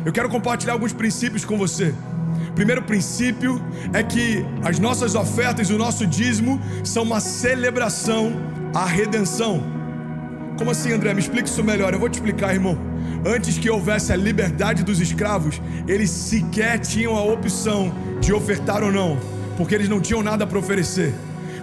Eu quero compartilhar alguns princípios com você. Primeiro princípio é que as nossas ofertas e o nosso dízimo são uma celebração à redenção. Como assim, André? Me explica isso melhor. Eu vou te explicar, irmão. Antes que houvesse a liberdade dos escravos, eles sequer tinham a opção de ofertar ou não, porque eles não tinham nada para oferecer.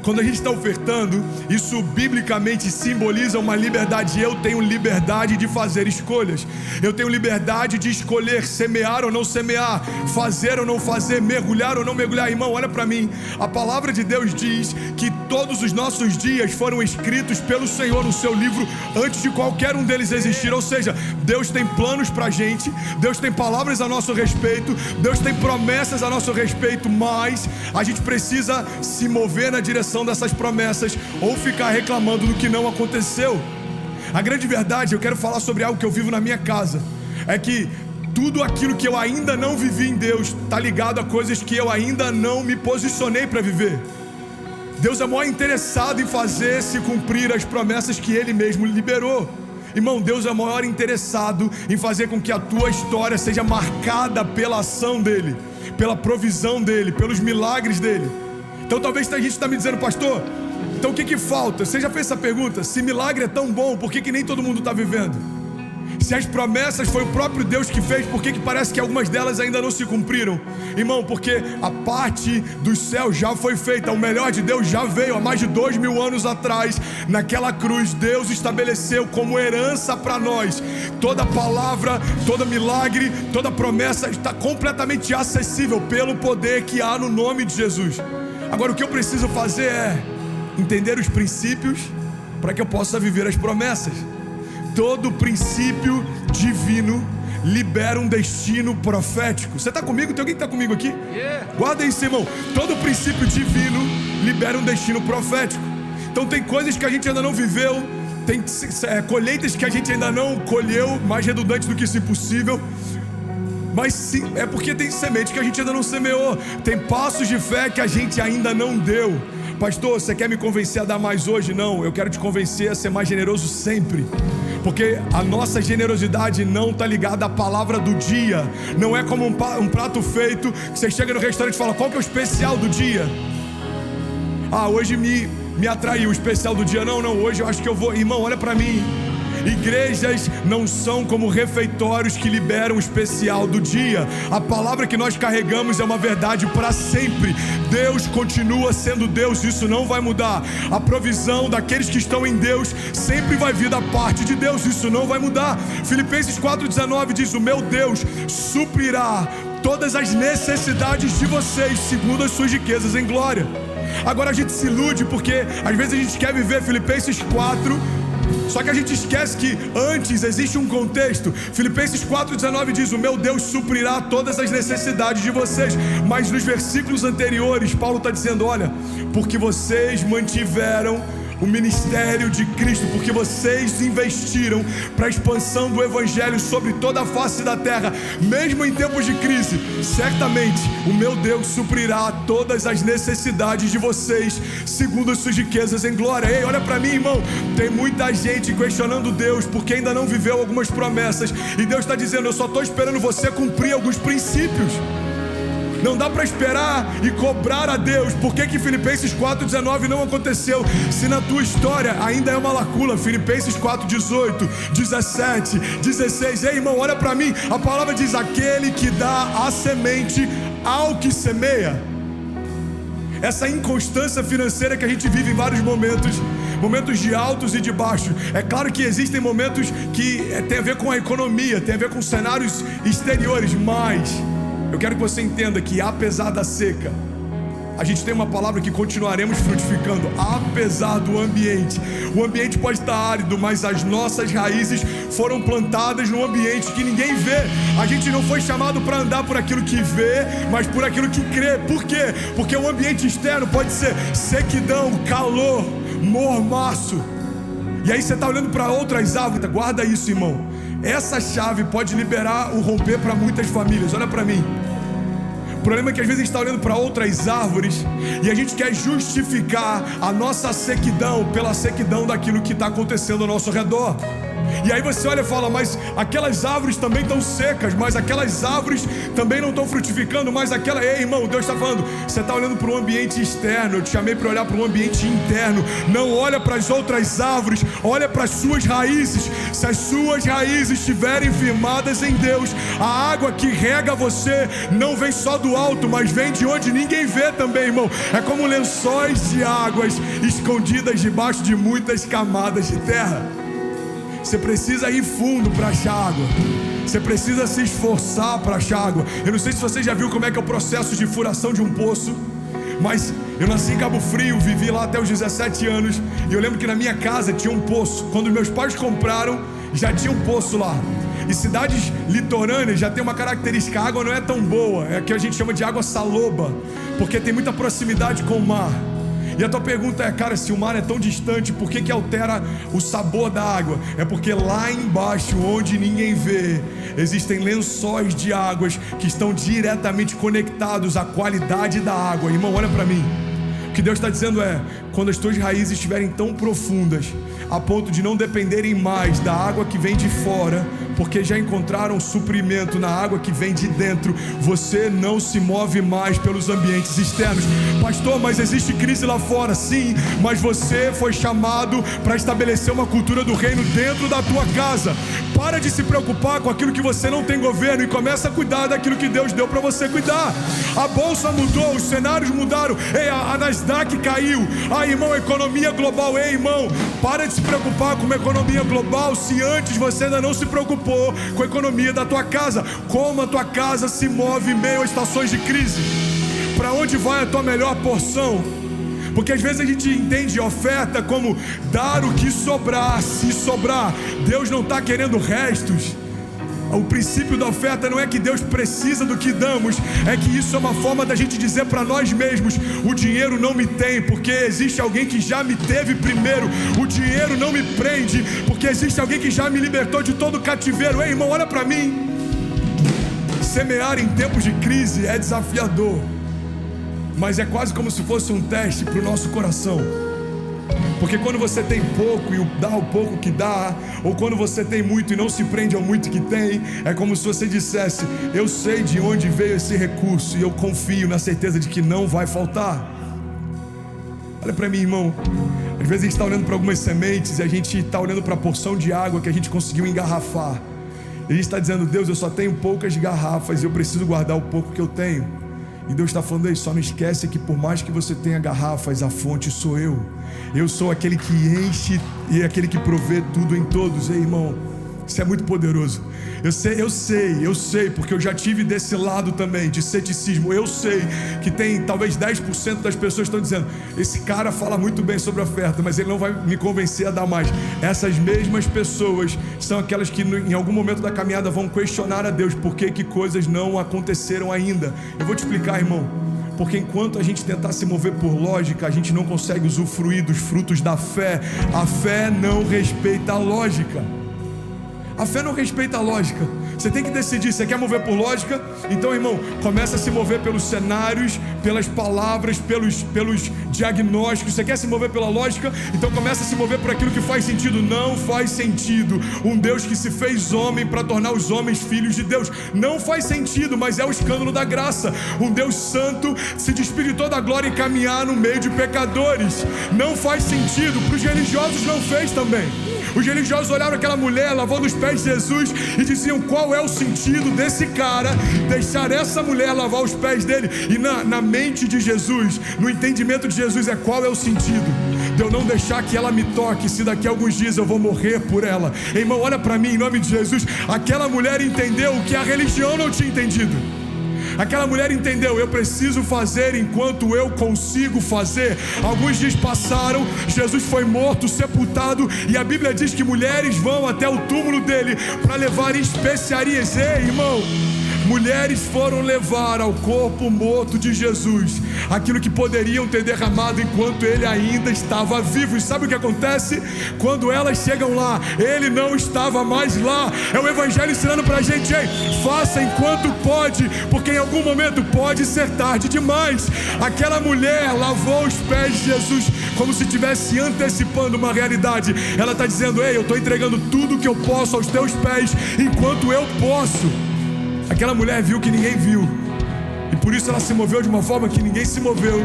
Quando a gente está ofertando, isso biblicamente simboliza uma liberdade. Eu tenho liberdade de fazer escolhas. Eu tenho liberdade de escolher semear ou não semear, fazer ou não fazer, mergulhar ou não mergulhar. Irmão, olha para mim. A palavra de Deus diz que todos os nossos dias foram escritos pelo Senhor no seu livro antes de qualquer um deles existir. Ou seja, Deus tem planos para a gente, Deus tem palavras a nosso respeito, Deus tem promessas a nosso respeito, mas a gente precisa se mover na direção dessas promessas ou ficar reclamando do que não aconteceu. A grande verdade, eu quero falar sobre algo que eu vivo na minha casa, é que tudo aquilo que eu ainda não vivi em Deus está ligado a coisas que eu ainda não me posicionei para viver. Deus é maior interessado em fazer se cumprir as promessas que Ele mesmo liberou. Irmão, Deus é maior interessado em fazer com que a tua história seja marcada pela ação dEle, pela provisão dEle, pelos milagres dEle. Então talvez a gente está me dizendo, pastor, então o que falta? Você já fez essa pergunta? Se milagre é tão bom, por que nem todo mundo está vivendo? Se as promessas foi o próprio Deus que fez, por que parece que algumas delas ainda não se cumpriram? Irmão, porque a parte do céu já foi feita, o melhor de Deus já veio há mais de 2000 anos atrás. Naquela cruz, Deus estabeleceu como herança para nós. Toda palavra, todo milagre, toda promessa está completamente acessível pelo poder que há no nome de Jesus. Agora o que eu preciso fazer é entender os princípios para que eu possa viver as promessas. Todo princípio divino libera um destino profético. Você está comigo? Tem alguém que está comigo aqui? Guarda isso, irmão. Todo princípio divino libera um destino profético. Então tem coisas que a gente ainda não viveu, tem colheitas que a gente ainda não colheu, mais redundante do que isso impossível. Mas sim, é porque tem semente que a gente ainda não semeou. Tem passos de fé que a gente ainda não deu. Pastor, você quer me convencer a dar mais hoje? Não, eu quero te convencer a ser mais generoso sempre. Porque a nossa generosidade não está ligada à palavra do dia. Não é como um prato feito que você chega no restaurante e fala, qual que é o especial do dia? Ah, hoje me atraiu o especial do dia. Não, hoje eu acho que eu vou. Irmão, olha para mim. Igrejas não são como refeitórios que liberam o especial do dia. A palavra que nós carregamos é uma verdade para sempre. Deus continua sendo Deus, isso não vai mudar. A provisão daqueles que estão em Deus sempre vai vir da parte de Deus, isso não vai mudar. Filipenses 4,19 diz, o meu Deus suprirá todas as necessidades de vocês segundo as suas riquezas em glória. Agora a gente se ilude porque às vezes a gente quer viver Filipenses 4, só que a gente esquece que antes existe um contexto. Filipenses 4,19 diz, o meu Deus suprirá todas as necessidades de vocês. Mas nos versículos anteriores, Paulo está dizendo, olha, porque vocês mantiveram o ministério de Cristo, porque vocês investiram para a expansão do Evangelho sobre toda a face da terra, mesmo em tempos de crise, certamente o meu Deus suprirá todas as necessidades de vocês, segundo as suas riquezas em glória. Ei, olha para mim, irmão, tem muita gente questionando Deus, porque ainda não viveu algumas promessas, e Deus está dizendo, eu só estou esperando você cumprir alguns princípios. Não dá para esperar e cobrar a Deus. Por que Filipenses 4,19 não aconteceu? Se na tua história ainda é uma lacuna. Filipenses 4,18, 17, 16. Ei, irmão, olha para mim. A palavra diz, aquele que dá a semente ao que semeia. Essa inconstância financeira que a gente vive em vários momentos de altos e de baixos. É claro que existem momentos que tem a ver com a economia, tem a ver com cenários exteriores, mas eu quero que você entenda que apesar da seca, a gente tem uma palavra que continuaremos frutificando, apesar do ambiente. O ambiente pode estar árido, mas as nossas raízes foram plantadas num ambiente que ninguém vê. A gente não foi chamado para andar por aquilo que vê, mas por aquilo que crê. Por quê? Porque o ambiente externo pode ser sequidão, calor, mormaço. E aí você está olhando para outras árvores. Guarda isso, irmão. Essa chave pode liberar o romper para muitas famílias. Olha para mim. O problema é que às vezes a gente está olhando para outras árvores e a gente quer justificar a nossa sequidão pela sequidão daquilo que está acontecendo ao nosso redor. E aí você olha e fala, mas aquelas árvores também estão secas, mas aquelas árvores também não estão frutificando, mas aquela... Ei, irmão, Deus está falando, você está olhando para um ambiente externo, eu te chamei para olhar para um ambiente interno. Não olha para as outras árvores, olha para as suas raízes. Se as suas raízes estiverem firmadas em Deus, a água que rega você não vem só do alto, mas vem de onde ninguém vê também, irmão. É como lençóis de águas escondidas debaixo de muitas camadas de terra. Você precisa ir fundo para achar água. Você precisa se esforçar para achar água. Eu não sei se você já viu como é que é o processo de furação de um poço, mas eu nasci em Cabo Frio, vivi lá até os 17 anos. E eu lembro que na minha casa tinha um poço. Quando meus pais compraram, já tinha um poço lá. E cidades litorâneas já tem uma característica: a água não é tão boa. É que a gente chama de água saloba, porque tem muita proximidade com o mar. E a tua pergunta é, cara, se o mar é tão distante, por que altera o sabor da água? É porque lá embaixo, onde ninguém vê, existem lençóis de águas que estão diretamente conectados à qualidade da água. Irmão, olha para mim. O que Deus está dizendo é, quando as tuas raízes estiverem tão profundas, a ponto de não dependerem mais da água que vem de fora, porque já encontraram suprimento na água que vem de dentro, você não se move mais pelos ambientes externos. Pastor, mas existe crise lá fora. Sim, mas você foi chamado para estabelecer uma cultura do reino dentro da tua casa. Para de se preocupar com aquilo que você não tem governo e começa a cuidar daquilo que Deus deu para você cuidar. A bolsa mudou, os cenários mudaram. Ei, a Nasdaq caiu. Irmão, a economia global. Ei, irmão, para de se preocupar com uma economia global se antes você ainda não se preocupou com a economia da tua casa. Como a tua casa se move em meio a estações de crise? Para onde vai a tua melhor porção? Porque às vezes a gente entende oferta como dar o que sobrar, se sobrar. Deus não está querendo restos. O princípio da oferta não é que Deus precisa do que damos, é que isso é uma forma da gente dizer para nós mesmos: o dinheiro não me tem, porque existe alguém que já me teve primeiro. O dinheiro não me prende, porque existe alguém que já me libertou de todo cativeiro. Ei, irmão, olha para mim. Semear em tempos de crise é desafiador, mas é quase como se fosse um teste para o nosso coração. Porque quando você tem pouco e dá o pouco que dá, ou quando você tem muito e não se prende ao muito que tem, é como se você dissesse: eu sei de onde veio esse recurso e eu confio na certeza de que não vai faltar. Olha para mim, irmão. Às vezes a gente está olhando para algumas sementes e a gente está olhando para a porção de água que a gente conseguiu engarrafar. E a gente está dizendo: Deus, eu só tenho poucas garrafas e eu preciso guardar o pouco que eu tenho. E Deus está falando aí, só não esquece que por mais que você tenha garrafas, a fonte sou eu. Eu sou aquele que enche e aquele que provê tudo em todos. Ei, irmão, isso é muito poderoso. Eu sei, porque eu já tive desse lado também, de ceticismo. Eu sei que tem talvez 10% das pessoas que estão dizendo: esse cara fala muito bem sobre a oferta, mas ele não vai me convencer a dar mais. Essas mesmas pessoas são aquelas que em algum momento da caminhada vão questionar a Deus por que coisas não aconteceram ainda. Eu vou te explicar, irmão. Porque enquanto a gente tentar se mover por lógica, a gente não consegue usufruir dos frutos da fé. A fé não respeita a lógica. A fé não respeita a lógica. Você tem que decidir, você quer mover por lógica? Então, irmão, começa a se mover pelos cenários, pelas palavras, pelos diagnósticos. Você quer se mover pela lógica? Então começa a se mover por aquilo que faz sentido. Não faz sentido um Deus que se fez homem para tornar os homens filhos de Deus. Não faz sentido, mas é o escândalo da graça. Um Deus santo se despir toda a glória e caminhar no meio de pecadores. Não faz sentido. Para os religiosos não fez também. Os religiosos olharam aquela mulher lavando os pés de Jesus e diziam: qual é o sentido desse cara deixar essa mulher lavar os pés dele? E na mente de Jesus, no entendimento de Jesus, qual é o sentido de eu não deixar que ela me toque, se daqui a alguns dias eu vou morrer por ela? Irmão, olha para mim, em nome de Jesus. Aquela mulher entendeu o que a religião não tinha entendido. Aquela mulher entendeu: eu preciso fazer enquanto eu consigo fazer. Alguns dias passaram, Jesus foi morto, sepultado, e a Bíblia diz que mulheres vão até o túmulo dele para levar especiarias. Ei, irmão, mulheres foram levar ao corpo morto de Jesus aquilo que poderiam ter derramado enquanto ele ainda estava vivo. E sabe o que acontece? Quando elas chegam lá, ele não estava mais lá. É o Evangelho ensinando pra gente: ei, faça enquanto pode, porque em algum momento pode ser tarde demais. Aquela mulher lavou os pés de Jesus como se estivesse antecipando uma realidade. Ela está dizendo: ei, eu estou entregando tudo que eu posso aos teus pés enquanto eu posso. Aquela mulher viu que ninguém viu, e por isso ela se moveu de uma forma que ninguém se moveu,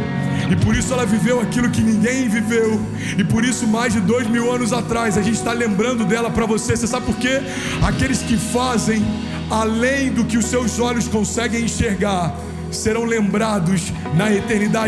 e por isso ela viveu aquilo que ninguém viveu, e por isso mais de 2000 anos atrás a gente está lembrando dela para você. Você sabe por quê? Aqueles que fazem além do que os seus olhos conseguem enxergar serão lembrados na eternidade.